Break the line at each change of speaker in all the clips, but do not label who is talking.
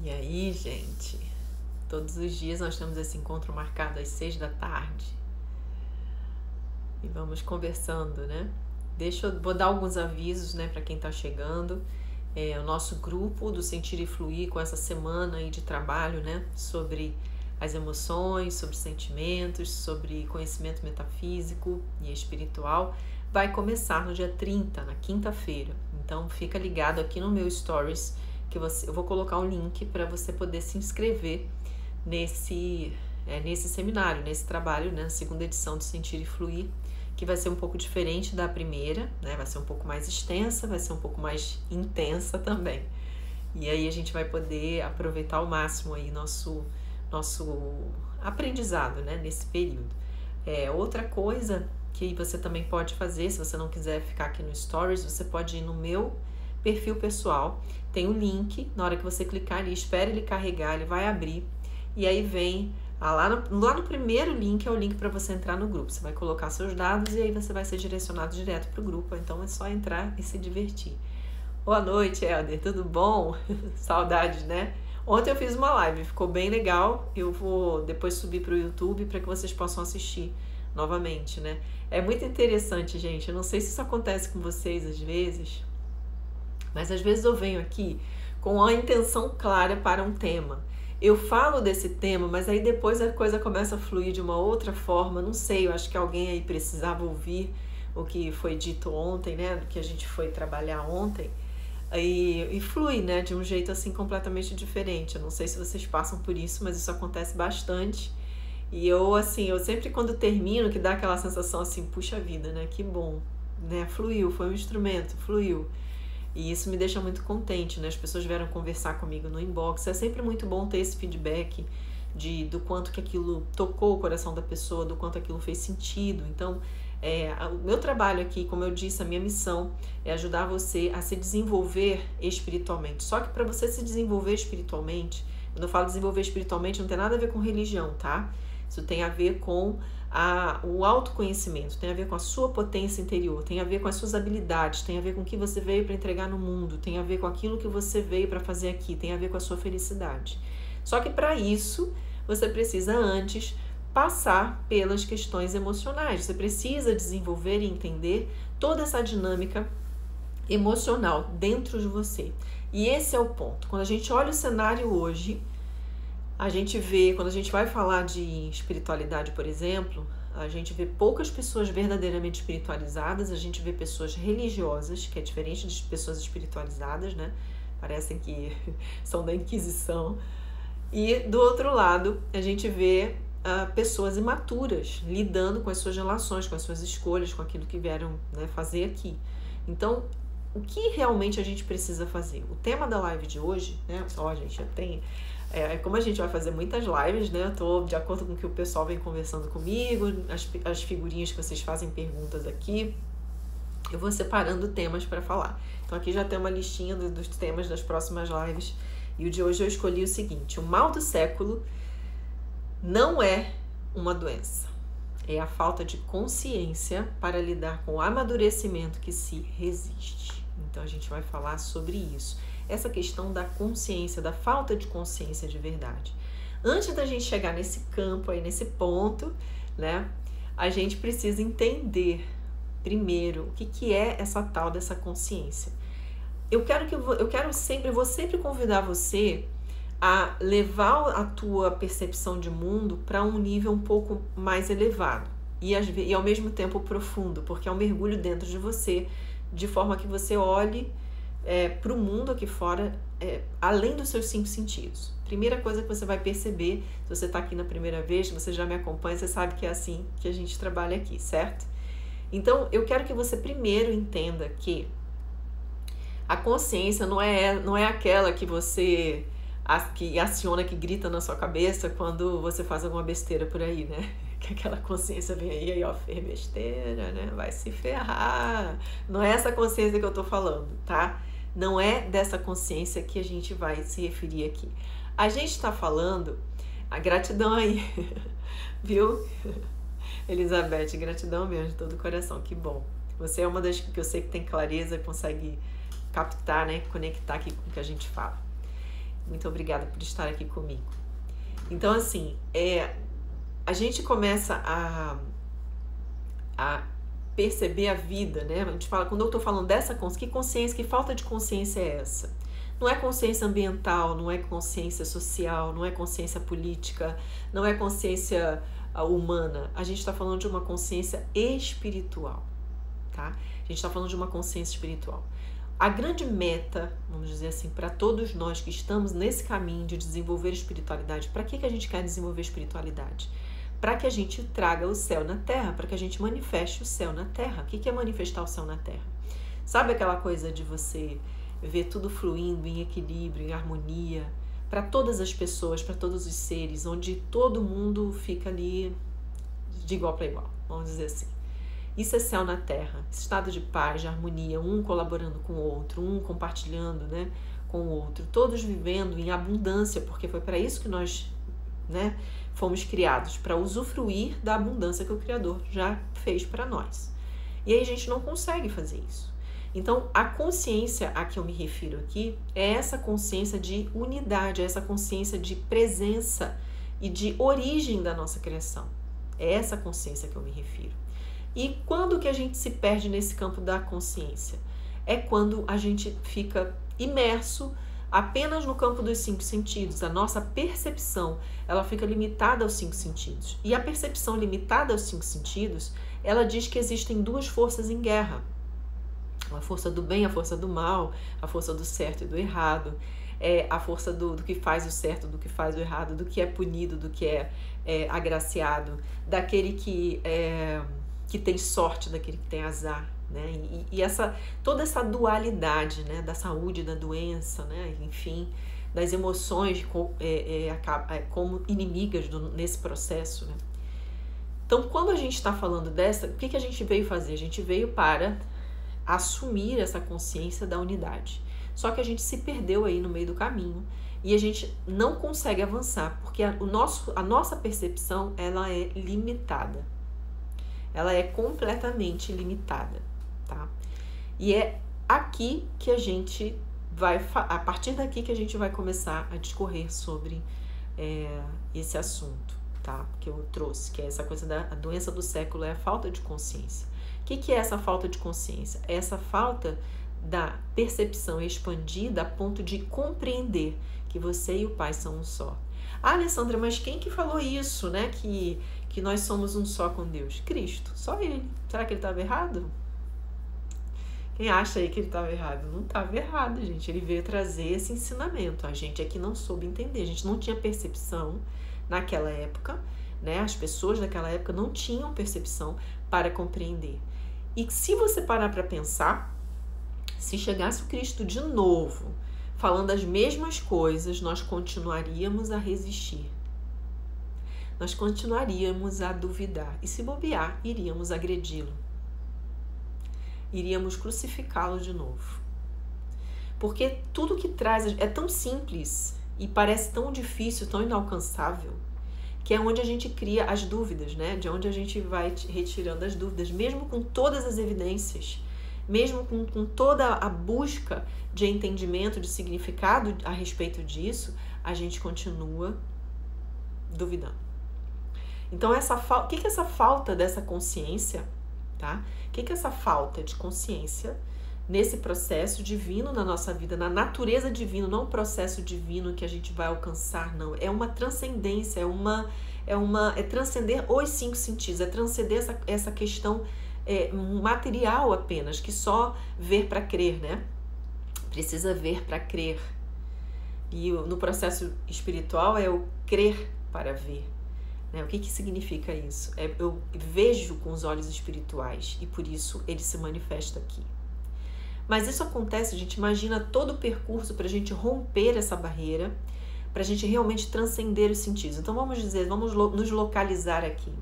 E aí, gente? Todos os dias nós temos esse encontro marcado às 6 da tarde. E vamos conversando, né? Vou dar alguns avisos, né, para quem está chegando. O nosso grupo do Sentir e Fluir, com essa semana aí de trabalho, né, sobre as emoções, sobre sentimentos, sobre conhecimento metafísico e espiritual, vai começar no dia 30, na quinta-feira. Então fica ligado aqui no meu Stories, que eu vou colocar um link para você poder se inscrever nesse seminário, nesse trabalho, né, na segunda edição do Sentir e Fluir, que vai ser um pouco diferente da primeira, né? Vai ser um pouco mais extensa, vai ser um pouco mais intensa também. E aí a gente vai poder aproveitar ao máximo aí nosso aprendizado, né, nesse período. Outra coisa que você também pode fazer, se você não quiser ficar aqui no Stories, você pode ir no meu perfil pessoal, tem o link, na hora que você clicar ali, espere ele carregar, ele vai abrir, e aí vem lá no primeiro link é o link para você entrar no grupo. Você vai colocar seus dados e aí você vai ser direcionado direto para o grupo. Então é só entrar e se divertir. Boa noite, Helder, tudo bom? Saudades, né? Ontem eu fiz uma live, ficou bem legal. Eu vou depois subir para o YouTube para que vocês possam assistir novamente, né? É muito interessante, gente. Eu não sei se isso acontece com vocês às vezes, mas às vezes eu venho aqui com a intenção clara para um tema. Eu falo desse tema, mas aí depois a coisa começa a fluir de uma outra forma. Não sei, eu acho que alguém aí precisava ouvir o que foi dito ontem, né? Do que a gente foi trabalhar ontem. E flui, né? De um jeito assim completamente diferente. Eu não sei se vocês passam por isso, mas isso acontece bastante. E eu sempre quando termino, que dá aquela sensação assim, puxa vida, né? Que bom, né? Fluiu, foi um instrumento, fluiu. E isso me deixa muito contente, né? As pessoas vieram conversar comigo no inbox. É sempre muito bom ter esse feedback do quanto que aquilo tocou o coração da pessoa, do quanto aquilo fez sentido. Então, o meu trabalho aqui, como eu disse, a minha missão é ajudar você a se desenvolver espiritualmente. Só que para você se desenvolver espiritualmente, quando eu falo desenvolver espiritualmente, não tem nada a ver com religião, tá? Isso tem a ver com o autoconhecimento, tem a ver com a sua potência interior, tem a ver com as suas habilidades, tem a ver com o que você veio para entregar no mundo, tem a ver com aquilo que você veio para fazer aqui, tem a ver com a sua felicidade. Só que para isso, você precisa antes passar pelas questões emocionais, você precisa desenvolver e entender toda essa dinâmica emocional dentro de você. E esse é o ponto. Quando a gente olha o cenário hoje, a gente vê, quando a gente vai falar de espiritualidade, por exemplo, a gente vê poucas pessoas verdadeiramente espiritualizadas, a gente vê pessoas religiosas, que é diferente de pessoas espiritualizadas, né? Parecem que são da Inquisição. E do outro lado, a gente vê pessoas imaturas, lidando com as suas relações, com as suas escolhas, com aquilo que vieram, né, fazer aqui. Então, o que realmente a gente precisa fazer? O tema da live de hoje, né? Gente, eu tenho... como a gente vai fazer muitas lives, né? Eu tô de acordo com o que o pessoal vem conversando comigo, as figurinhas que vocês fazem perguntas aqui, eu vou separando temas para falar. Então aqui já tem uma listinha dos temas das próximas lives. E o de hoje eu escolhi o seguinte: o mal do século não é uma doença. É a falta de consciência para lidar com o amadurecimento que se resiste. Então a gente vai falar sobre isso. Essa questão da consciência, da falta de consciência de verdade. Antes da gente chegar nesse campo aí, nesse ponto, né, a gente precisa entender primeiro o que é essa tal dessa consciência. Vou sempre convidar você a levar a tua percepção de mundo para um nível um pouco mais elevado e ao mesmo tempo profundo, porque é um mergulho dentro de você, de forma que você olhe para o mundo aqui fora, além dos seus 5 sentidos. Primeira coisa que você vai perceber, se você está aqui na primeira vez, se você já me acompanha, você sabe que é assim que a gente trabalha aqui, certo? Então, eu quero que você primeiro entenda que a consciência não é aquela que você que aciona, que grita na sua cabeça quando você faz alguma besteira por aí, né? Que aquela consciência vem aí, ó, fez besteira, né? Vai se ferrar. Não é essa consciência que eu tô falando, tá? Não é dessa consciência que a gente vai se referir aqui. A gente tá falando, a gratidão aí, viu? Elizabeth, gratidão mesmo, de todo o coração, que bom. Você é uma das que eu sei que tem clareza, consegue captar, né? Conectar aqui com o que a gente fala. Muito obrigada por estar aqui comigo. Então, assim, a gente começa a perceber a vida, né? A gente fala, quando eu estou falando dessa consciência, que consciência, que falta de consciência é essa? Não é consciência ambiental, não é consciência social, não é consciência política, não é consciência humana. A gente está falando de uma consciência espiritual, tá? A gente está falando de uma consciência espiritual. A grande meta, vamos dizer assim, para todos nós que estamos nesse caminho de desenvolver espiritualidade, para que a gente quer desenvolver espiritualidade? Para que a gente traga o céu na terra, para que a gente manifeste o céu na terra. O que é manifestar o céu na terra? Sabe aquela coisa de você ver tudo fluindo em equilíbrio, em harmonia, para todas as pessoas, para todos os seres, onde todo mundo fica ali de igual para igual, vamos dizer assim. Isso é céu na terra, estado de paz, de harmonia, um colaborando com o outro, um compartilhando, né, com o outro, todos vivendo em abundância, porque foi para isso que nós, né, fomos criados, para usufruir da abundância que o Criador já fez para nós. E aí a gente não consegue fazer isso. Então, a consciência a que eu me refiro aqui é essa consciência de unidade, é essa consciência de presença e de origem da nossa criação. É essa consciência que eu me refiro. E quando que a gente se perde nesse campo da consciência? É quando a gente fica imerso apenas no campo dos 5 sentidos. A nossa percepção, ela fica limitada aos 5 sentidos. E a percepção limitada aos 5 sentidos, ela diz que existem 2 forças em guerra. A força do bem, a força do mal, a força do certo e do errado, a força do que faz o certo, do que faz o errado, do que é punido, do que é agraciado, daquele que tem sorte, daquele que tem azar, né? E toda essa dualidade, né, da saúde, da doença, né, enfim, das emoções como inimigas nesse processo, né? Então, quando a gente está falando o que a gente veio fazer? A gente veio para assumir essa consciência da unidade. Só que a gente se perdeu aí no meio do caminho e a gente não consegue avançar, porque a nossa percepção, ela é limitada. Ela é completamente limitada, tá? E é aqui que a gente a partir daqui que a gente vai começar a discorrer sobre esse assunto, tá? Que eu trouxe, que é essa coisa a doença do século, é a falta de consciência. O que é essa falta de consciência? É essa falta da percepção expandida a ponto de compreender que você e o Pai são um só. Ah, Alessandra, mas quem que falou isso, né? Que nós somos um só com Deus? Cristo, só Ele. Será que Ele estava errado? Quem acha aí que Ele estava errado? Não estava errado, gente. Ele veio trazer esse ensinamento. A gente aqui não soube entender. A gente não tinha percepção naquela época, né? As pessoas daquela época não tinham percepção para compreender. E se você parar para pensar, se chegasse o Cristo de novo, falando as mesmas coisas, nós continuaríamos a resistir. Nós continuaríamos a duvidar. E se bobear, iríamos agredi-lo. Iríamos crucificá-lo de novo. Porque tudo que traz é tão simples e parece tão difícil, tão inalcançável, que é onde a gente cria as dúvidas, né? De onde a gente vai retirando as dúvidas, mesmo com todas as evidências, mesmo com toda a busca de entendimento, de significado a respeito disso, a gente continua duvidando. Então, o que é essa falta dessa consciência, tá? O que é essa falta de consciência nesse processo divino na nossa vida, na natureza divina, não um processo divino que a gente vai alcançar, não. É uma transcendência, é transcender os 5 sentidos, é transcender essa questão material apenas, que só ver para crer, né? Precisa ver para crer. E no processo espiritual é o crer para ver. Né? O que significa isso? Eu vejo com os olhos espirituais e por isso ele se manifesta aqui. Mas isso acontece, a gente imagina todo o percurso para a gente romper essa barreira, para a gente realmente transcender os sentidos. Então vamos nos localizar aqui.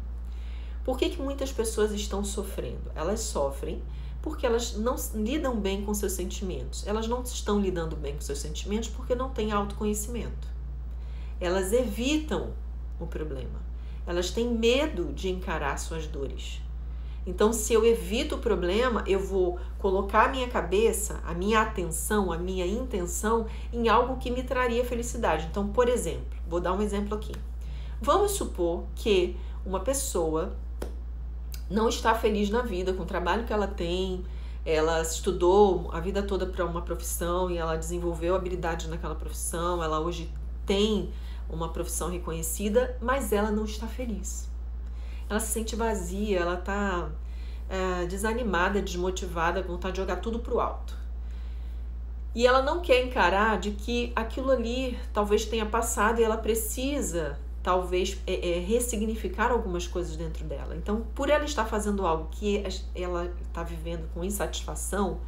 Por que muitas pessoas estão sofrendo? Elas sofrem porque elas não lidam bem com seus sentimentos. Elas não estão lidando bem com seus sentimentos porque não têm autoconhecimento. Elas evitam o problema. Elas têm medo de encarar suas dores. Então, se eu evito o problema, eu vou colocar a minha cabeça, a minha atenção, a minha intenção em algo que me traria felicidade. Então, por exemplo, vou dar um exemplo aqui. Vamos supor que uma pessoa não está feliz na vida com o trabalho que ela tem, ela estudou a vida toda para uma profissão e ela desenvolveu habilidades naquela profissão, ela hoje tem uma profissão reconhecida, mas ela não está feliz. Ela se sente vazia, ela está desanimada, desmotivada, com vontade de jogar tudo pro alto. E ela não quer encarar de que aquilo ali talvez tenha passado e ela precisa, talvez, ressignificar algumas coisas dentro dela. Então, por ela estar fazendo algo que ela está vivendo com insatisfação,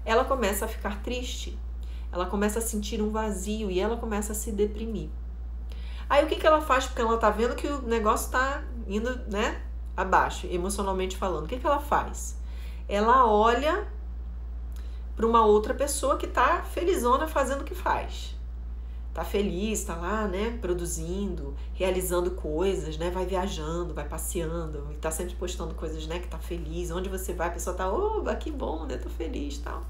ela começa a ficar triste, ela começa a sentir um vazio e ela começa a se deprimir. Aí o que ela faz? Porque ela tá vendo que o negócio tá indo, né, abaixo, emocionalmente falando. O que ela faz? Ela olha para uma outra pessoa que tá felizona fazendo o que faz. Tá feliz, tá lá, né, produzindo, realizando coisas, né, vai viajando, vai passeando, e tá sempre postando coisas, né, que tá feliz. Onde você vai, a pessoa tá, oba, que bom, né, tô feliz, tal.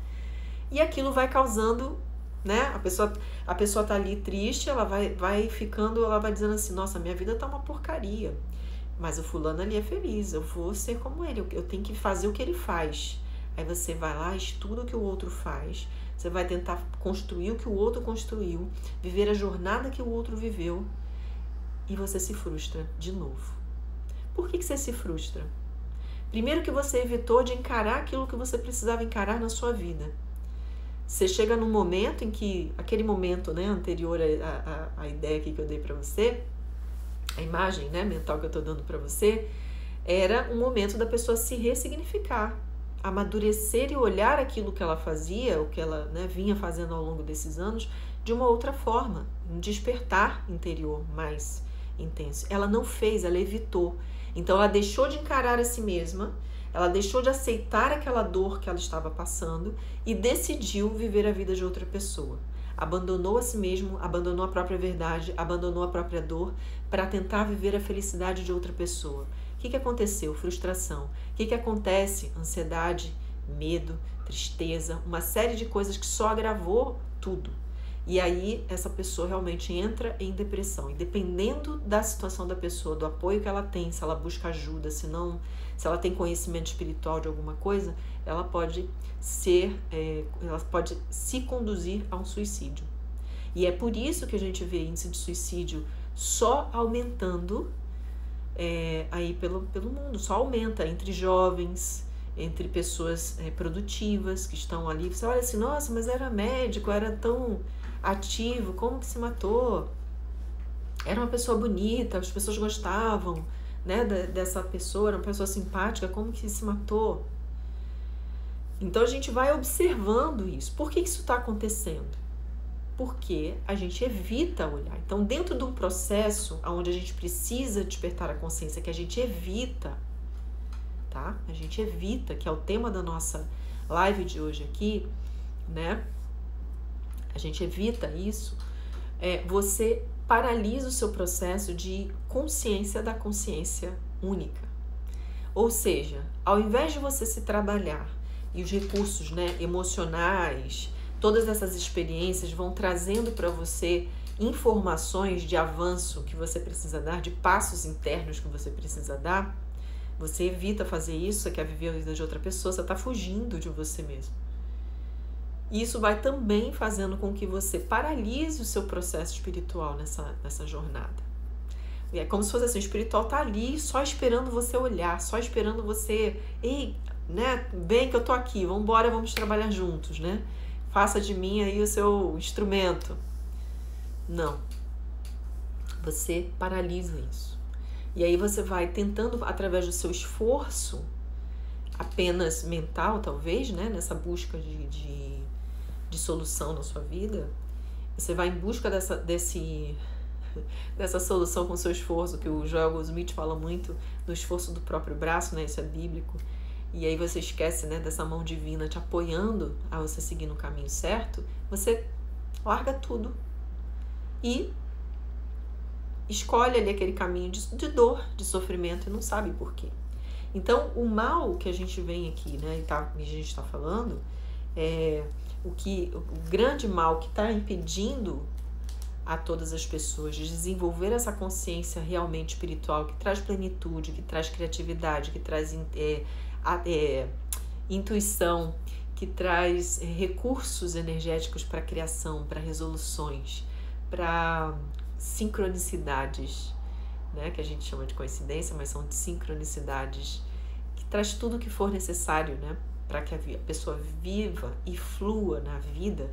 E aquilo vai causando, né, a pessoa tá ali triste, ela vai ficando, ela vai dizendo assim, nossa, minha vida tá uma porcaria, mas o fulano ali é feliz, eu vou ser como ele, eu tenho que fazer o que ele faz. Aí você vai lá, estuda o que o outro faz, você vai tentar construir o que o outro construiu, viver a jornada que o outro viveu, e você se frustra de novo. Por que você se frustra? Primeiro que você evitou de encarar aquilo que você precisava encarar na sua vida. Você chega num momento em que, aquele momento, né, anterior à ideia aqui que eu dei para você, a imagem, né, mental que eu tô dando para você, era um momento da pessoa se ressignificar, amadurecer e olhar aquilo que ela fazia, o que ela, né, vinha fazendo ao longo desses anos, de uma outra forma, um despertar interior mais intenso. Ela não fez, ela evitou. Então ela deixou de encarar a si mesma, ela deixou de aceitar aquela dor que ela estava passando e decidiu viver a vida de outra pessoa. Abandonou a si mesmo, abandonou a própria verdade, abandonou a própria dor para tentar viver a felicidade de outra pessoa. O que aconteceu? Frustração. O que acontece? Ansiedade, medo, tristeza, uma série de coisas que só agravou tudo. E aí essa pessoa realmente entra em depressão. E dependendo da situação da pessoa, do apoio que ela tem, se ela busca ajuda, se ela tem conhecimento espiritual de alguma coisa, ela pode se conduzir a um suicídio. E é por isso que a gente vê índice de suicídio só aumentando aí pelo mundo, só aumenta entre jovens, entre pessoas produtivas que estão ali. Você olha assim, nossa, mas era médico, era tão ativo, como que se matou? Era uma pessoa bonita, as pessoas gostavam, né, dessa pessoa, era uma pessoa simpática, como que se matou? Então a gente vai observando isso. Por que isso está acontecendo? Porque a gente evita olhar. Então, dentro de um processo onde a gente precisa despertar a consciência, que a gente evita, tá? A gente evita, que é o tema da nossa live de hoje aqui, né? A gente evita isso, você paralisa o seu processo de consciência da consciência única. Ou seja, ao invés de você se trabalhar e os recursos, né, emocionais, todas essas experiências vão trazendo para você informações de avanço que você precisa dar, de passos internos que você precisa dar, você evita fazer isso, você quer viver a vida de outra pessoa, você está fugindo de você mesmo. Isso vai também fazendo com que você paralise o seu processo espiritual nessa jornada. E é como se fosse assim, o espiritual tá ali só esperando você olhar, só esperando você, ei, né, vem que eu tô aqui, vamos embora, vamos trabalhar juntos, né? Faça de mim aí o seu instrumento. Não. Você paralisa isso. E aí você vai tentando, através do seu esforço, apenas mental, talvez, né, nessa busca de solução na sua vida, você vai em busca dessa solução com o seu esforço, que o Joel Goldsmith fala muito do esforço do próprio braço, né, isso é bíblico, e aí você esquece, né, dessa mão divina te apoiando a você seguir no caminho certo, você larga tudo e escolhe ali aquele caminho de dor, de sofrimento e não sabe por quê. Então, o mal que a gente vem aqui, né, e a gente está falando, o grande mal que está impedindo a todas as pessoas de desenvolver essa consciência realmente espiritual, que traz plenitude, que traz criatividade, que traz intuição, que traz recursos energéticos para criação, para resoluções, para sincronicidades, né, que a gente chama de coincidência, mas são de sincronicidades, que traz tudo o que for necessário, né, para que a pessoa viva e flua na vida,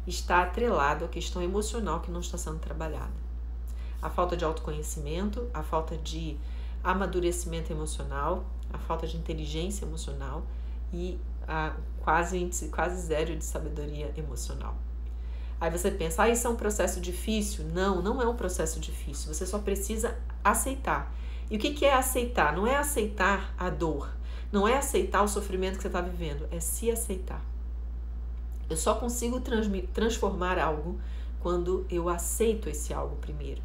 está atrelado à questão emocional que não está sendo trabalhada. A falta de autoconhecimento, a falta de amadurecimento emocional, a falta de inteligência emocional e a índice quase zero de sabedoria emocional. Aí você pensa, isso é um processo difícil? Não, não é um processo difícil, você só precisa aceitar. E o que é aceitar? Não é aceitar a dor, não é aceitar o sofrimento que você está vivendo, é se aceitar. Eu só consigo transformar algo quando eu aceito esse algo primeiro.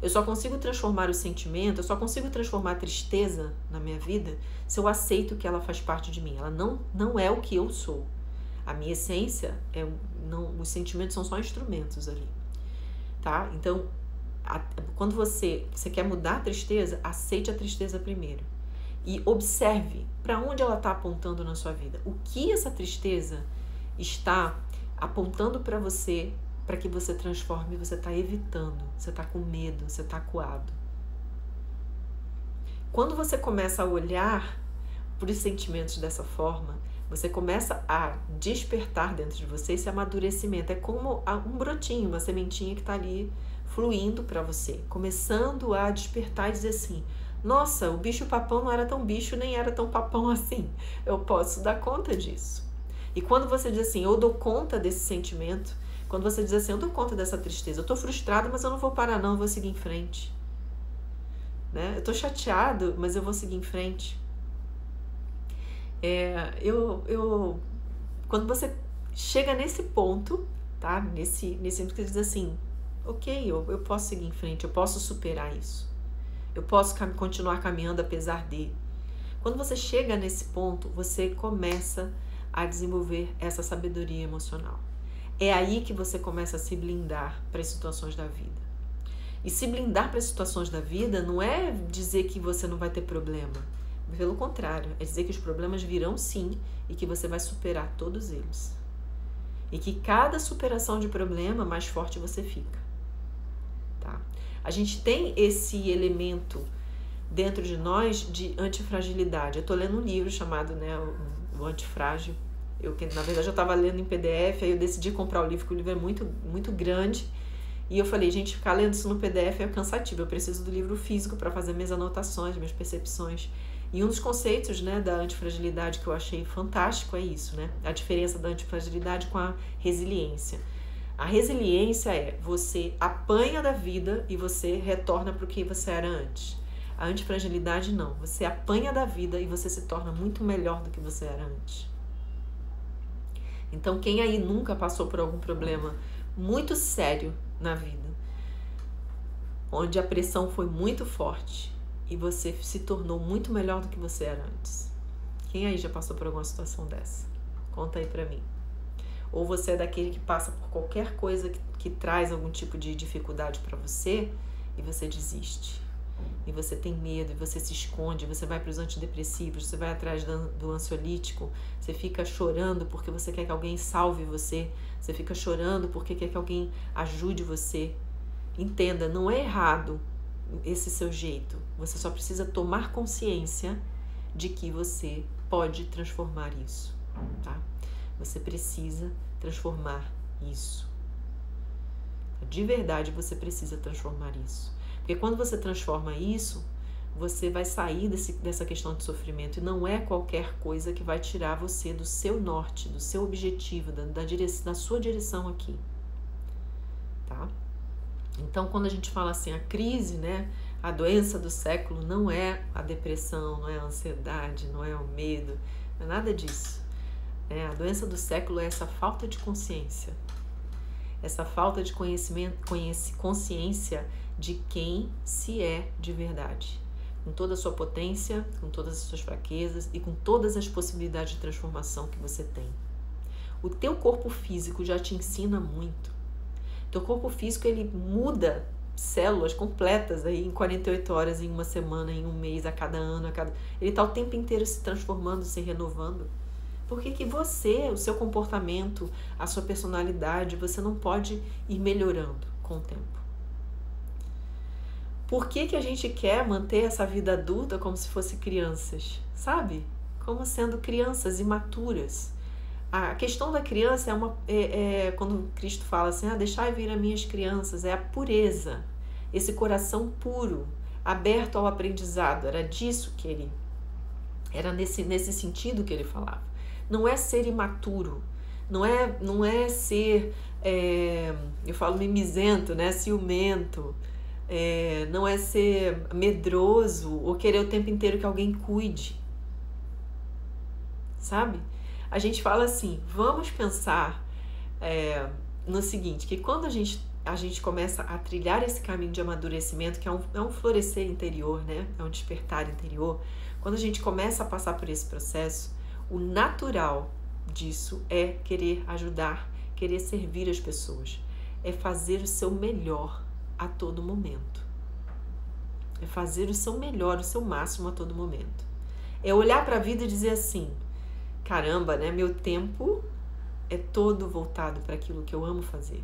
Eu só consigo transformar o sentimento, eu só consigo transformar a tristeza na minha vida se eu aceito que ela faz parte de mim. Ela não é o que eu sou. A minha essência, os sentimentos são só instrumentos ali. Tá? Então, quando você quer mudar a tristeza, aceite a tristeza primeiro. E observe para onde ela está apontando na sua vida. O que essa tristeza está apontando para você, para que você transforme, você está evitando, você está com medo, você está acuado. Quando você começa a olhar para os sentimentos dessa forma, você começa a despertar dentro de você esse amadurecimento. É como um brotinho, uma sementinha que está ali fluindo para você, começando a despertar e dizer assim, nossa, o bicho-papão não era tão bicho, nem era tão papão assim. Eu posso dar conta disso. E quando você diz assim, eu dou conta desse sentimento, quando você diz assim, eu dou conta dessa tristeza, eu tô frustrada, mas eu não vou parar não, eu vou seguir em frente. Né? Eu tô chateado, mas eu vou seguir em frente. Quando você chega nesse ponto, tá? Nesse ponto que diz assim, ok, eu posso seguir em frente, eu posso superar isso. Eu posso continuar caminhando apesar de. Quando você chega nesse ponto, você começa a desenvolver essa sabedoria emocional. É aí que você começa a se blindar para as situações da vida. E se blindar para as situações da vida não é dizer que você não vai ter problema. Pelo contrário, é dizer que os problemas virão sim e que você vai superar todos eles. E que cada superação de problema, mais forte você fica. Tá? A gente tem esse elemento dentro de nós de antifragilidade. Eu estou lendo um livro chamado, né, o Antifrágil. Na verdade, eu estava lendo em PDF, aí eu decidi comprar o livro, porque o livro é muito, muito grande. E eu falei, gente, ficar lendo isso no PDF é cansativo. Eu preciso do livro físico para fazer minhas anotações, minhas percepções. E um dos conceitos, né, da antifragilidade que eu achei fantástico é isso, né? A diferença da antifragilidade com a resiliência. A resiliência é você apanha da vida e você retorna para o que você era antes. A antifragilidade não. Você apanha da vida e você se torna muito melhor do que você era antes. Então, quem aí nunca passou por algum problema muito sério na vida, onde a pressão foi muito forte e você se tornou muito melhor do que você era antes? Quem aí já passou por alguma situação dessa? Conta aí pra mim. Ou você é daquele que passa por qualquer coisa que traz algum tipo de dificuldade pra você e você desiste. E você tem medo, e você se esconde, você vai para os antidepressivos, você vai atrás do ansiolítico, você fica chorando porque você quer que alguém salve você, você fica chorando porque quer que alguém ajude você. Entenda, não é errado esse seu jeito, você só precisa tomar consciência de que você pode transformar isso, tá? Você precisa transformar isso. De verdade, você precisa transformar isso. Porque quando você transforma isso, você vai sair dessa questão de sofrimento. E não é qualquer coisa que vai tirar você do seu norte, do seu objetivo, da sua direção aqui. Tá? Então, quando a gente fala assim, a crise, né, a doença do século não é a depressão, não é a ansiedade, não é o medo, não é nada disso. A doença do século é essa falta de consciência. Essa falta de consciência de quem se é de verdade. com toda a sua potência, com todas as suas fraquezas e com todas as possibilidades de transformação que você tem. O teu corpo físico já te ensina muito. Teu corpo físico, ele muda células completas aí em 48 horas, em uma semana, em um mês, a cada ano, ele está o tempo inteiro se transformando, se renovando. Por que você, o seu comportamento, a sua personalidade, você não pode ir melhorando com o tempo? Por que a gente quer manter essa vida adulta como se fosse crianças? Sabe? Como sendo crianças imaturas. A questão da criança quando Cristo fala assim, deixai vir as minhas crianças, é a pureza, esse coração puro, aberto ao aprendizado. Era disso que ele, era nesse sentido que ele falava. Não é ser imaturo, não é ser, eu falo mimizento, né, ciumento, não é ser medroso ou querer o tempo inteiro que alguém cuide, sabe? A gente fala assim, vamos pensar no seguinte, que quando a gente começa a trilhar esse caminho de amadurecimento, que é um florescer interior, né? É um despertar interior, quando a gente começa a passar por esse processo, o natural disso é querer ajudar, querer servir as pessoas, é fazer o seu melhor a todo momento, é fazer o seu melhor, o seu máximo a todo momento, é olhar para a vida e dizer assim, caramba, né? Meu tempo é todo voltado para aquilo que eu amo fazer.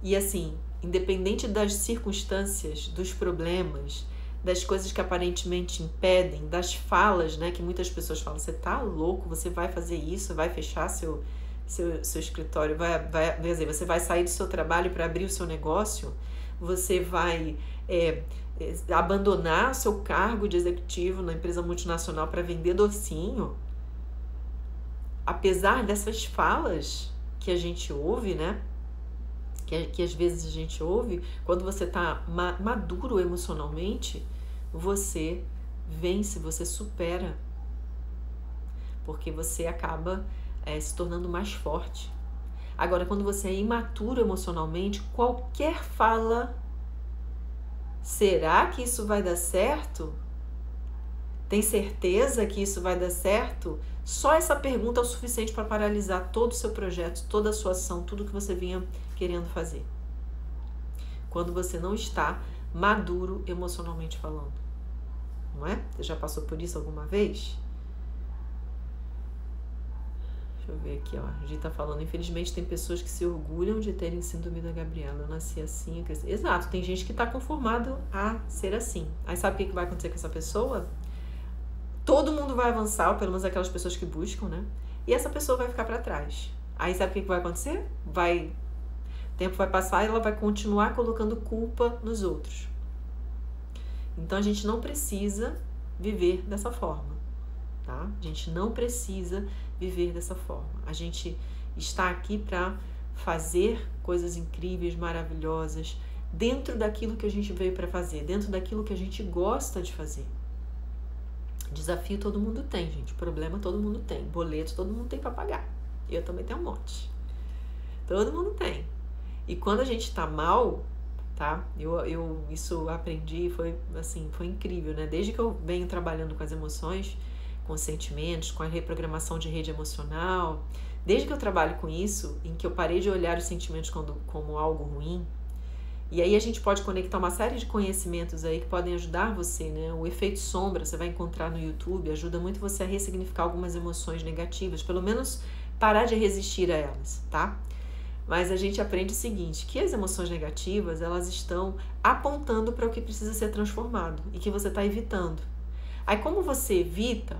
E assim, independente das circunstâncias, dos problemas, das coisas que aparentemente impedem, das falas, né? Que muitas pessoas falam, você tá louco, você vai fazer isso, vai fechar seu escritório, você vai sair do seu trabalho para abrir o seu negócio, você vai abandonar o seu cargo de executivo na empresa multinacional para vender docinho. Apesar dessas falas que a gente ouve, né? Que às vezes a gente ouve, quando você está maduro emocionalmente, você vence, você supera. Porque você acaba se tornando mais forte. Agora, quando você é imaturo emocionalmente, qualquer fala, será que isso vai dar certo? Tem certeza que isso vai dar certo? Só essa pergunta é o suficiente para paralisar todo o seu projeto, toda a sua ação, tudo que você vinha querendo fazer. Quando você não está maduro emocionalmente falando. Não é? Você já passou por isso alguma vez? Deixa eu ver aqui, ó. A gente tá falando, infelizmente tem pessoas que se orgulham de terem síndrome da Gabriela. Eu nasci assim, eu cresci. Exato, tem gente que tá conformado a ser assim. Aí sabe o que vai acontecer com essa pessoa? Todo mundo vai avançar, ou pelo menos aquelas pessoas que buscam, né? E essa pessoa vai ficar para trás. Aí sabe o que vai acontecer? O tempo vai passar e ela vai continuar colocando culpa nos outros. Então a gente não precisa viver dessa forma, tá? A gente não precisa viver dessa forma. A gente está aqui para fazer coisas incríveis, maravilhosas, dentro daquilo que a gente veio para fazer, dentro daquilo que a gente gosta de fazer. Desafio todo mundo tem, gente. Problema todo mundo tem. Boleto todo mundo tem para pagar. Eu também tenho um monte. Todo mundo tem. E quando a gente tá mal, tá? Isso aprendi, foi incrível, né? Desde que eu venho trabalhando com as emoções, com os sentimentos, com a reprogramação de rede emocional, desde que eu trabalho com isso, em que eu parei de olhar os sentimentos como algo ruim, e aí a gente pode conectar uma série de conhecimentos aí que podem ajudar você, né? O efeito sombra, você vai encontrar no YouTube, ajuda muito você a ressignificar algumas emoções negativas, pelo menos parar de resistir a elas, tá? Mas a gente aprende o seguinte, que as emoções negativas, elas estão apontando para o que precisa ser transformado e que você está evitando. Aí como você evita,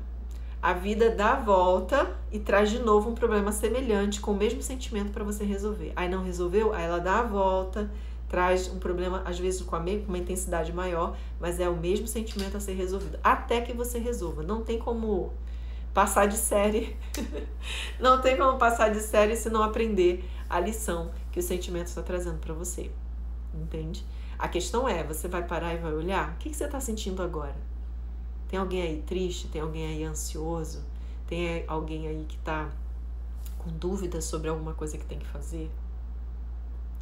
a vida dá a volta e traz de novo um problema semelhante com o mesmo sentimento para você resolver. Aí não resolveu, aí ela dá a volta, traz um problema, às vezes com uma intensidade maior, mas é o mesmo sentimento a ser resolvido, até que você resolva. Não tem como passar de série, não tem como passar de série se não aprender a lição que o sentimento está trazendo para você, entende? A questão é, você vai parar e vai olhar, o que você está sentindo agora? Tem alguém aí triste? Tem alguém aí ansioso? Tem alguém aí que está com dúvidas sobre alguma coisa que tem que fazer?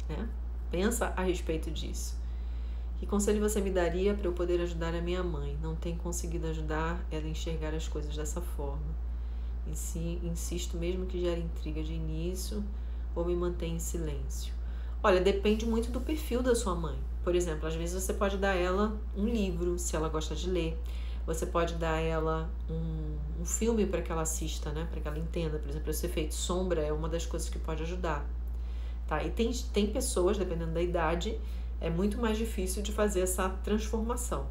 Né? Pensa a respeito disso. Que conselho você me daria para eu poder ajudar a minha mãe? Não tenho conseguido ajudar ela a enxergar as coisas dessa forma. E se insisto mesmo que gere intriga de início ou me mantenha em silêncio. Olha, depende muito do perfil da sua mãe. Por exemplo, às vezes você pode dar a ela um livro, se ela gosta de ler. Você pode dar a ela um filme para que ela assista, né? Para que ela entenda. Por exemplo, esse efeito sombra é uma das coisas que pode ajudar. Tá? E tem pessoas, dependendo da idade, é muito mais difícil de fazer essa transformação.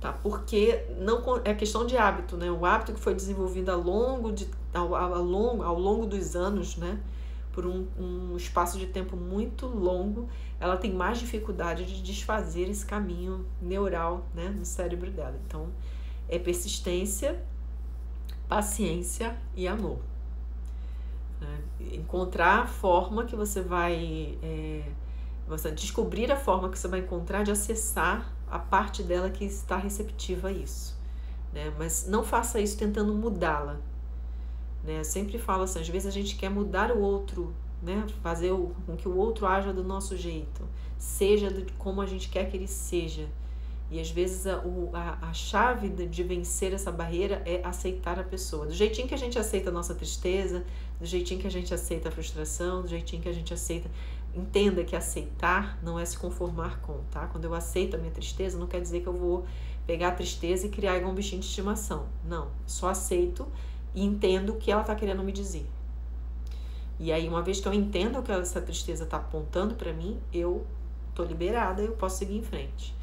Tá? Porque não é questão de hábito, né? O hábito que foi desenvolvido ao longo dos anos, né? Por um espaço de tempo muito longo, ela tem mais dificuldade de desfazer esse caminho neural, né, no cérebro dela. Então, é persistência, paciência e amor. Encontrar a forma que você vai... você descobrir a forma que você vai encontrar de acessar a parte dela que está receptiva a isso. Né? Mas não faça isso tentando mudá-la. Né? Eu sempre falo assim, às vezes a gente quer mudar o outro, né? Fazer com que o outro haja do nosso jeito, seja como a gente quer que ele seja. E às vezes a chave de vencer essa barreira é aceitar a pessoa. Do jeitinho que a gente aceita a nossa tristeza, do jeitinho que a gente aceita a frustração, do jeitinho que a gente aceita... Entenda que aceitar não é se conformar com, tá? Quando eu aceito a minha tristeza, não quer dizer que eu vou pegar a tristeza e criar igual um bichinho de estimação. Não, só aceito e entendo o que ela está querendo me dizer. E aí, uma vez que eu entendo o que essa tristeza está apontando para mim, eu tô liberada e eu posso seguir em frente.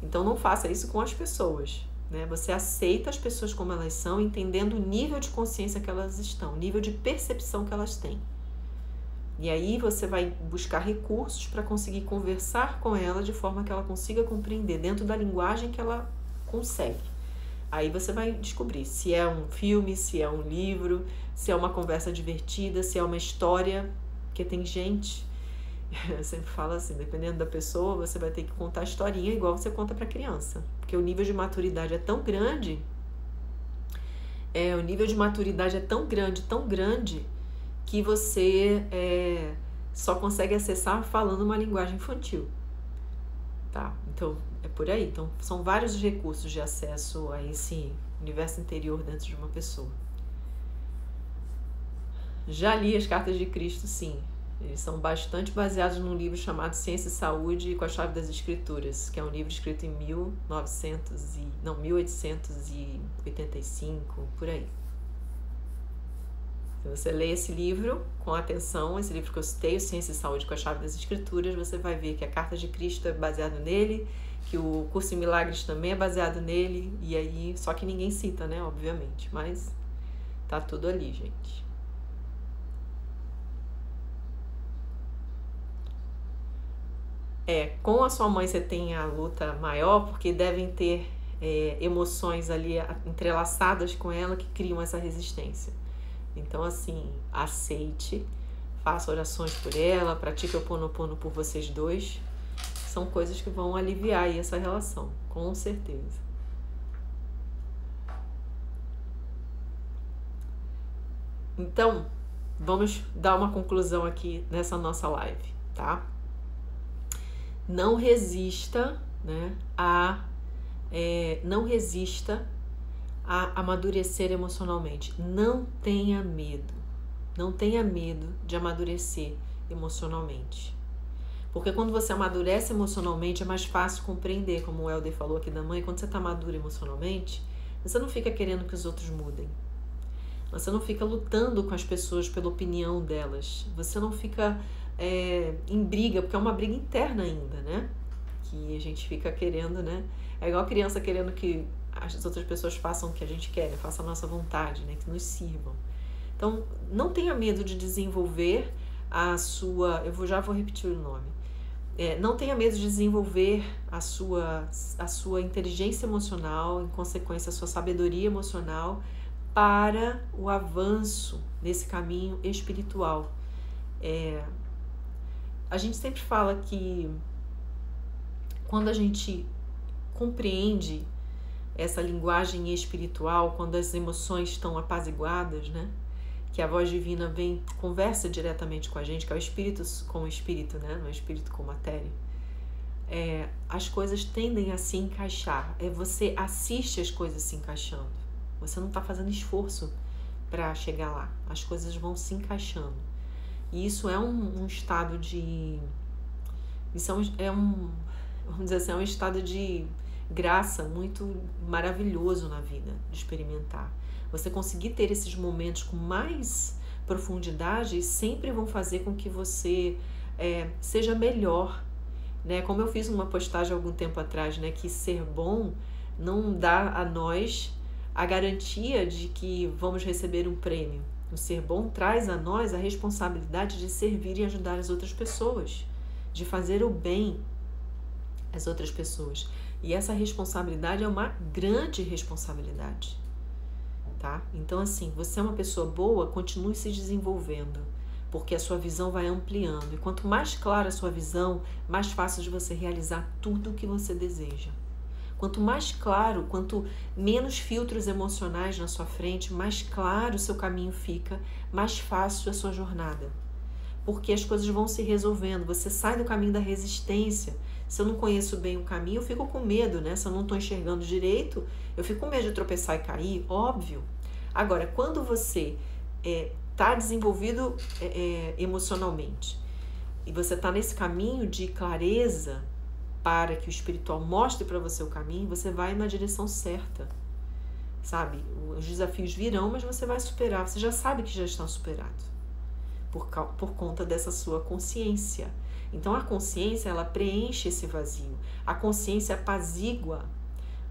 Então, não faça isso com as pessoas, né? Você aceita as pessoas como elas são, entendendo o nível de consciência que elas estão, o nível de percepção que elas têm. E aí, você vai buscar recursos para conseguir conversar com ela de forma que ela consiga compreender dentro da linguagem que ela consegue. Aí você vai descobrir se é um filme, se é um livro, se é uma conversa divertida, se é uma história, porque tem gente, eu sempre falo assim, dependendo da pessoa, você vai ter que contar a historinha igual você conta para criança, porque o nível de maturidade é tão grande, tão grande, que você só consegue acessar falando uma linguagem infantil, tá? Então, é por aí. Então, são vários os recursos de acesso a esse universo interior dentro de uma pessoa. Já li as Cartas de Cristo, sim. Eles são bastante baseados num livro chamado Ciência e Saúde com a Chave das Escrituras, que é um livro escrito em 1885, por aí. Se você lê esse livro com atenção, esse livro que eu citei, o Ciência e Saúde com a Chave das Escrituras, você vai ver que a Carta de Cristo é baseado nele, que o Curso em Milagres também é baseado nele, e aí, só que ninguém cita, né, obviamente, mas tá tudo ali, gente. Com a sua mãe você tem a luta maior, porque devem ter emoções ali entrelaçadas com ela que criam essa resistência. Então, assim, aceite, faça orações por ela, pratique o Ho'oponopono por vocês dois. São coisas que vão aliviar aí essa relação, com certeza. Então, vamos dar uma conclusão aqui nessa nossa live, tá? Não resista, né, não resista a amadurecer emocionalmente. Não tenha medo. Não tenha medo de amadurecer emocionalmente. Porque quando você amadurece emocionalmente, é mais fácil compreender, como o Helder falou aqui da mãe, quando você está maduro emocionalmente, você não fica querendo que os outros mudem. Você não fica lutando com as pessoas pela opinião delas. Você não fica em briga, porque é uma briga interna ainda, né? Que a gente fica querendo, né? É igual a criança querendo que as outras pessoas façam o que a gente quer, façam a nossa vontade, né? Que nos sirvam. Então, não tenha medo de desenvolver a sua... já vou repetir o nome. Não tenha medo de desenvolver a sua inteligência emocional, em consequência, a sua sabedoria emocional para o avanço nesse caminho espiritual. A gente sempre fala que quando a gente compreende essa linguagem espiritual, quando as emoções estão apaziguadas, né? Que a voz divina conversa diretamente com a gente, que é o espírito com o espírito, né? Não é espírito com matéria. as coisas tendem a se encaixar. Você assiste as coisas se encaixando. Você não está fazendo esforço para chegar lá. As coisas vão se encaixando. E isso é um estado de... vamos dizer assim, é um estado de graça muito maravilhoso na vida, de experimentar. Você conseguir ter esses momentos com mais profundidade sempre vão fazer com que você seja melhor, né? Como eu fiz uma postagem há algum tempo atrás, né? Que ser bom não dá a nós a garantia de que vamos receber um prêmio. O ser bom traz a nós a responsabilidade de servir e ajudar as outras pessoas, de fazer o bem às outras pessoas. E essa responsabilidade é uma grande responsabilidade, tá? Então, assim, você é uma pessoa boa, continue se desenvolvendo, porque a sua visão vai ampliando. E quanto mais clara a sua visão, mais fácil de você realizar tudo o que você deseja. Quanto mais claro, quanto menos filtros emocionais na sua frente, mais claro o seu caminho fica, mais fácil a sua jornada. Porque as coisas vão se resolvendo, você sai do caminho da resistência. Se eu não conheço bem o caminho, eu fico com medo, né? Se eu não estou enxergando direito, eu fico com medo de tropeçar e cair, óbvio. Agora, quando você está desenvolvido emocionalmente e você está nesse caminho de clareza para que o espiritual mostre para você o caminho, você vai na direção certa, sabe? Os desafios virão, mas você vai superar, você já sabe que já estão superados por conta dessa sua consciência. Então a consciência, ela preenche esse vazio, a consciência apazigua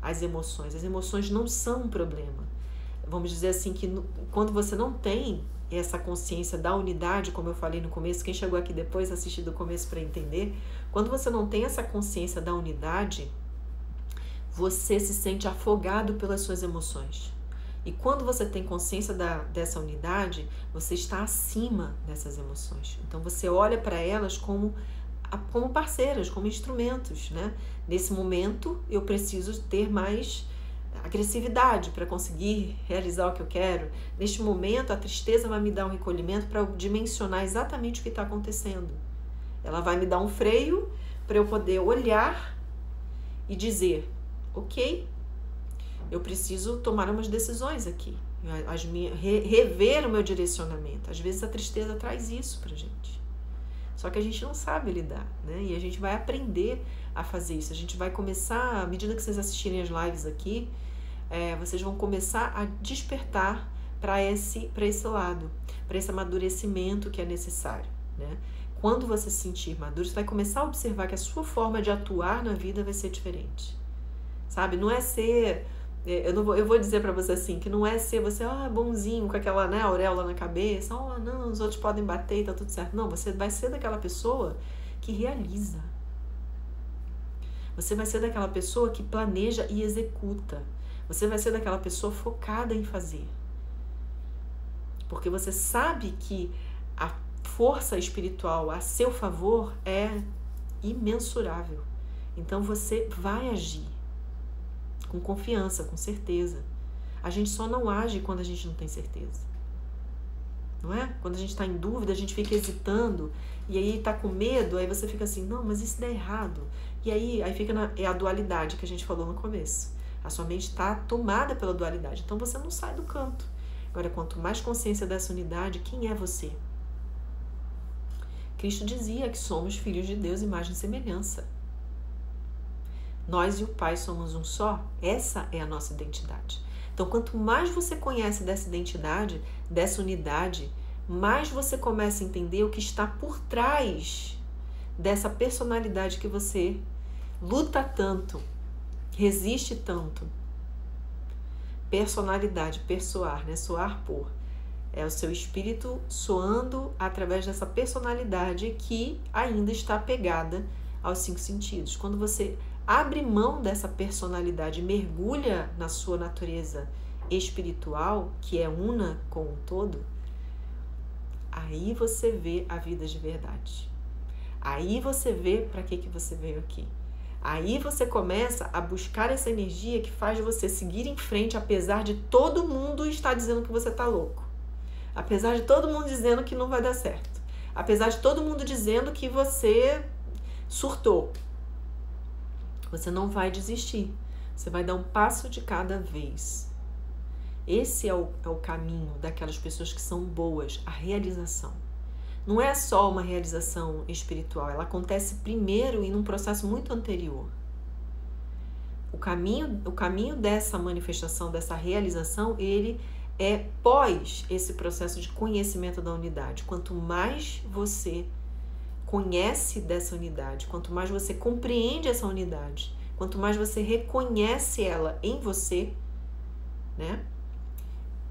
as emoções não são um problema. Vamos dizer assim que quando você não tem essa consciência da unidade, como eu falei no começo, quem chegou aqui depois assistir do começo para entender, quando você não tem essa consciência da unidade, você se sente afogado pelas suas emoções. E quando você tem consciência dessa unidade, você está acima dessas emoções. Então você olha para elas como parceiras, como instrumentos, né? Nesse momento eu preciso ter mais agressividade para conseguir realizar o que eu quero. Neste momento, a tristeza vai me dar um recolhimento para eu dimensionar exatamente o que está acontecendo. Ela vai me dar um freio para eu poder olhar e dizer, ok, eu preciso tomar umas decisões aqui, rever o meu direcionamento. Às vezes a tristeza traz isso pra gente. Só que a gente não sabe lidar, né? E a gente vai aprender a fazer isso. A gente vai começar, à medida que vocês assistirem as lives aqui, vocês vão começar a despertar para esse lado, para esse amadurecimento que é necessário, né? Quando você se sentir maduro, você vai começar a observar que a sua forma de atuar na vida vai ser diferente, sabe? Não é ser... Eu vou dizer pra você assim, que não é ser você bonzinho, com aquela, né, auréola na cabeça, não, os outros podem bater e tá tudo certo. Não, você vai ser daquela pessoa que realiza. Você vai ser daquela pessoa que planeja e executa. Você vai ser daquela pessoa focada em fazer. Porque você sabe que a força espiritual a seu favor é imensurável. Então você vai agir com confiança, com certeza. A gente só não age quando a gente não tem certeza. Não é? Quando a gente está em dúvida, a gente fica hesitando, e aí está com medo, aí você fica assim, não, mas isso dá errado. E aí fica a dualidade que a gente falou no começo. A sua mente está tomada pela dualidade, então você não sai do canto. Agora, quanto mais consciência dessa unidade, quem é você? Cristo dizia que somos filhos de Deus, imagem e semelhança. Nós e o Pai somos um só. Essa é a nossa identidade. Então, quanto mais você conhece dessa identidade, dessa unidade, mais você começa a entender o que está por trás dessa personalidade que você luta tanto, resiste tanto. Personalidade, persoar, né? Soar por. É o seu espírito soando através dessa personalidade que ainda está pegada aos 5 sentidos. Quando você abre mão dessa personalidade, mergulha na sua natureza espiritual, que é una com o todo, aí você vê a vida de verdade. Aí você vê para que você veio aqui. Aí você começa a buscar essa energia que faz você seguir em frente, apesar de todo mundo estar dizendo que você está louco. Apesar de todo mundo dizendo que não vai dar certo. Apesar de todo mundo dizendo que você surtou. Você não vai desistir. Você vai dar um passo de cada vez. Esse é o caminho daquelas pessoas que são boas, a realização. Não é só uma realização espiritual, ela acontece primeiro em um processo muito anterior. O caminho dessa manifestação, dessa realização, ele é pós esse processo de conhecimento da unidade. Quanto mais você conhece dessa unidade, quanto mais você compreende essa unidade, quanto mais você reconhece ela em você, né?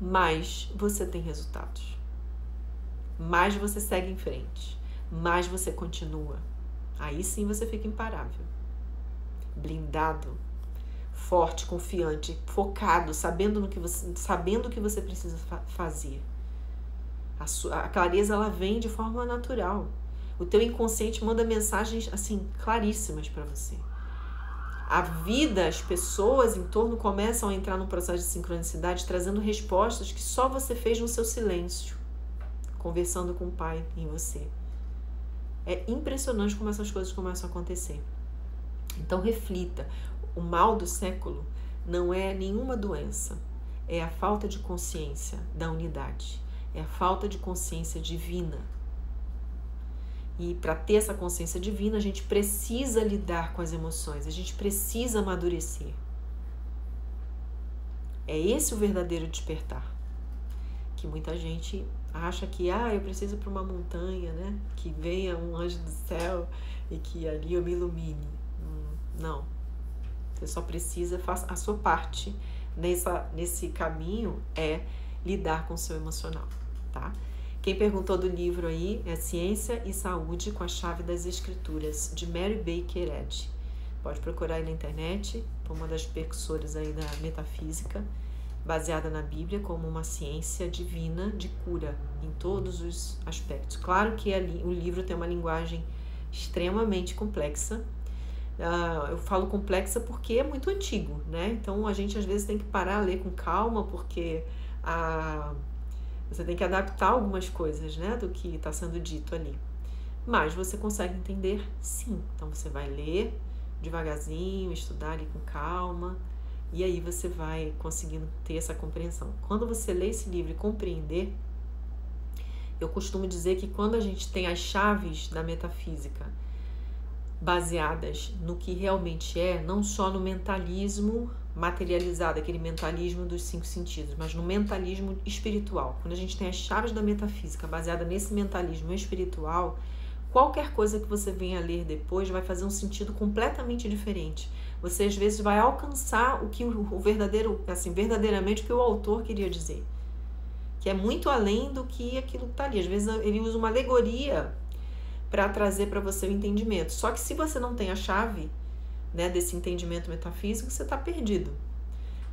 Mais você tem resultados. Mais você segue em frente. Mais você continua. Aí sim você fica imparável. Blindado, forte, confiante, focado, sabendo o que você precisa fazer. A clareza, ela vem de forma natural. O teu inconsciente manda mensagens assim claríssimas para você. A vida, as pessoas em torno começam a entrar num processo de sincronicidade, trazendo respostas que só você fez no seu silêncio, conversando com o Pai em você. É impressionante como essas coisas começam a acontecer. Então reflita, o mal do século não é nenhuma doença, é a falta de consciência da unidade, é a falta de consciência divina. E para ter essa consciência divina, a gente precisa lidar com as emoções, a gente precisa amadurecer. É esse o verdadeiro despertar. Que muita gente acha que, eu preciso ir para uma montanha, né? Que venha um anjo do céu e que ali eu me ilumine. Não. Você só precisa, faça a sua parte nesse caminho é lidar com o seu emocional, tá? Quem perguntou do livro aí é Ciência e Saúde com a Chave das Escrituras, de Mary Baker Eddy. Pode procurar aí na internet, uma das percussoras aí da metafísica, baseada na Bíblia como uma ciência divina de cura em todos os aspectos. Claro que o livro tem uma linguagem extremamente complexa. Eu falo complexa porque é muito antigo, né? Então a gente às vezes tem que parar a ler com calma, porque você tem que adaptar algumas coisas, né, do que está sendo dito ali. Mas você consegue entender, sim. Então você vai ler devagarzinho, estudar ali com calma, e aí você vai conseguindo ter essa compreensão. Quando você lê esse livro e compreender, eu costumo dizer que quando a gente tem as chaves da metafísica baseadas no que realmente é, não só no mentalismo materializado, aquele mentalismo dos 5 sentidos, mas no mentalismo espiritual. Quando a gente tem as chaves da metafísica baseada nesse mentalismo espiritual, qualquer coisa que você venha a ler depois vai fazer um sentido completamente diferente. Você às vezes vai alcançar o que verdadeiramente o que o autor queria dizer, que é muito além do que aquilo que está ali. Às vezes ele usa uma alegoria para trazer para você o entendimento. Só que se você não tem a chave, né, desse entendimento metafísico, você está perdido.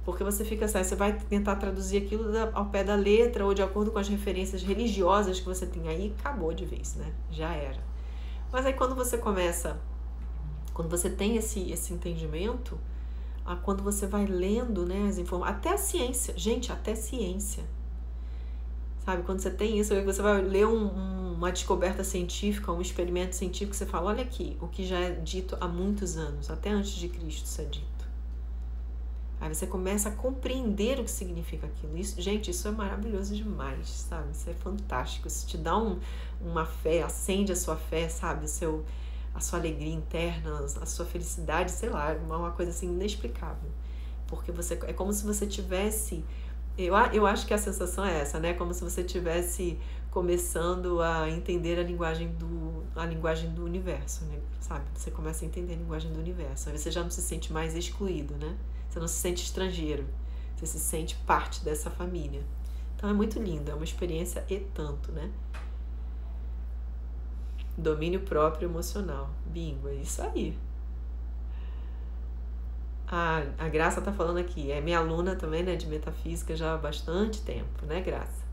Porque você fica assim, você vai tentar traduzir aquilo ao pé da letra ou de acordo com as referências religiosas que você tem aí, acabou de vez, né? Já era. Mas aí quando você tem esse entendimento, quando você vai lendo, né, as informações, até a ciência, gente, até ciência. Sabe, quando você tem isso, você vai ler uma descoberta científica, um experimento científico, você fala, olha aqui, o que já é dito há muitos anos, até antes de Cristo isso é dito. Aí você começa a compreender o que significa aquilo. Isso, gente, isso é maravilhoso demais, sabe? Isso é fantástico, isso te dá uma fé, acende a sua fé, sabe? A sua alegria interna, a sua felicidade, sei lá, uma coisa assim inexplicável. Porque é como se você tivesse... Eu acho que a sensação é essa, né? Como se você estivesse começando a entender a linguagem do universo, né? Sabe? Você começa a entender a linguagem do universo. Aí você já não se sente mais excluído, né? Você não se sente estrangeiro. Você se sente parte dessa família. Então é muito lindo, é uma experiência e tanto, né? Domínio próprio emocional. Bingo, é isso aí. A Graça tá falando aqui, é minha aluna também, né, de metafísica já há bastante tempo, né, Graça?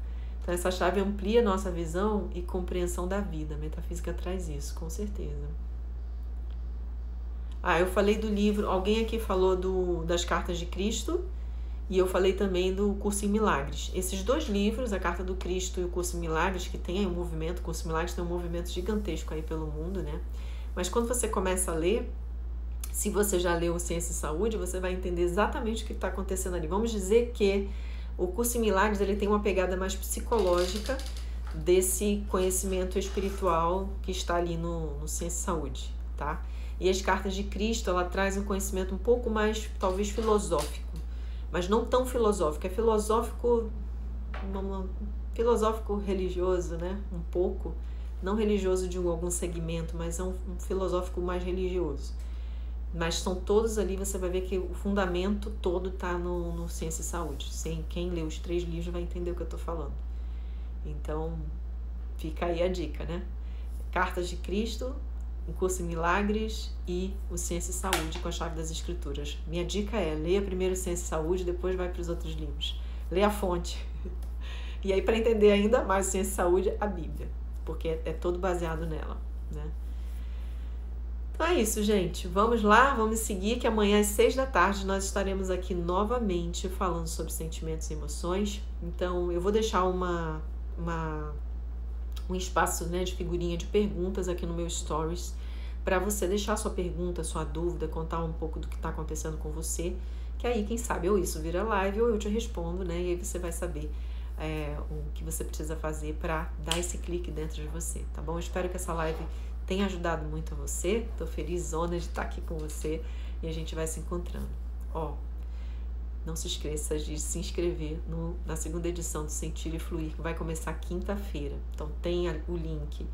Então essa chave amplia nossa visão e compreensão da vida. A metafísica traz isso, com certeza. Eu falei do livro, alguém aqui falou das Cartas de Cristo, e eu falei também do Curso em Milagres. Esses 2 livros, a Carta do Cristo e o Curso em Milagres, que tem aí um movimento, o Curso em Milagres tem um movimento gigantesco aí pelo mundo, né? Mas quando você começa a ler, Se você já leu Ciência e Saúde, você vai entender exatamente o que está acontecendo ali. Vamos dizer que o Curso em Milagres ele tem uma pegada mais psicológica desse conhecimento espiritual que está ali no Ciência e Saúde, tá? E as Cartas de Cristo, ela traz um conhecimento um pouco mais, talvez, filosófico, mas não tão filosófico. É filosófico religioso, né? Um pouco, não religioso de algum segmento, mas é um filosófico mais religioso. Mas são todos ali, você vai ver que o fundamento todo está no Ciência e Saúde. Quem lê os 3 livros vai entender o que eu estou falando. Então, fica aí a dica, né? Cartas de Cristo, o Curso em Milagres e o Ciência e Saúde com a Chave das Escrituras. Minha dica é, leia primeiro Ciência e Saúde, depois vai para os outros livros. Leia a fonte. E aí, para entender ainda mais Ciência e Saúde, a Bíblia, porque é todo baseado nela, né? Então é isso, gente. Vamos lá, vamos seguir, que amanhã às 6 da tarde nós estaremos aqui novamente falando sobre sentimentos e emoções. Então, eu vou deixar um espaço, né, de figurinha de perguntas aqui no meu Stories para você deixar sua pergunta, sua dúvida, contar um pouco do que está acontecendo com você, que aí, quem sabe, ou isso vira live ou eu te respondo, né? E aí você vai saber o que você precisa fazer para dar esse clique dentro de você, tá bom? Eu espero que essa live tenha ajudado muito a você. Tô felizona de estar aqui com você e a gente vai se encontrando. Não se esqueça de se inscrever na segunda edição do Sentir e Fluir, que vai começar quinta-feira. Então tem o link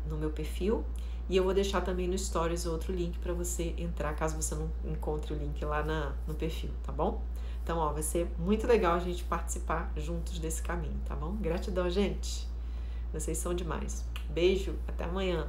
no meu perfil e eu vou deixar também no Stories outro link para você entrar, caso você não encontre o link lá no perfil, tá bom? Então, vai ser muito legal a gente participar juntos desse caminho, tá bom? Gratidão, gente! Vocês são demais. Beijo, até amanhã!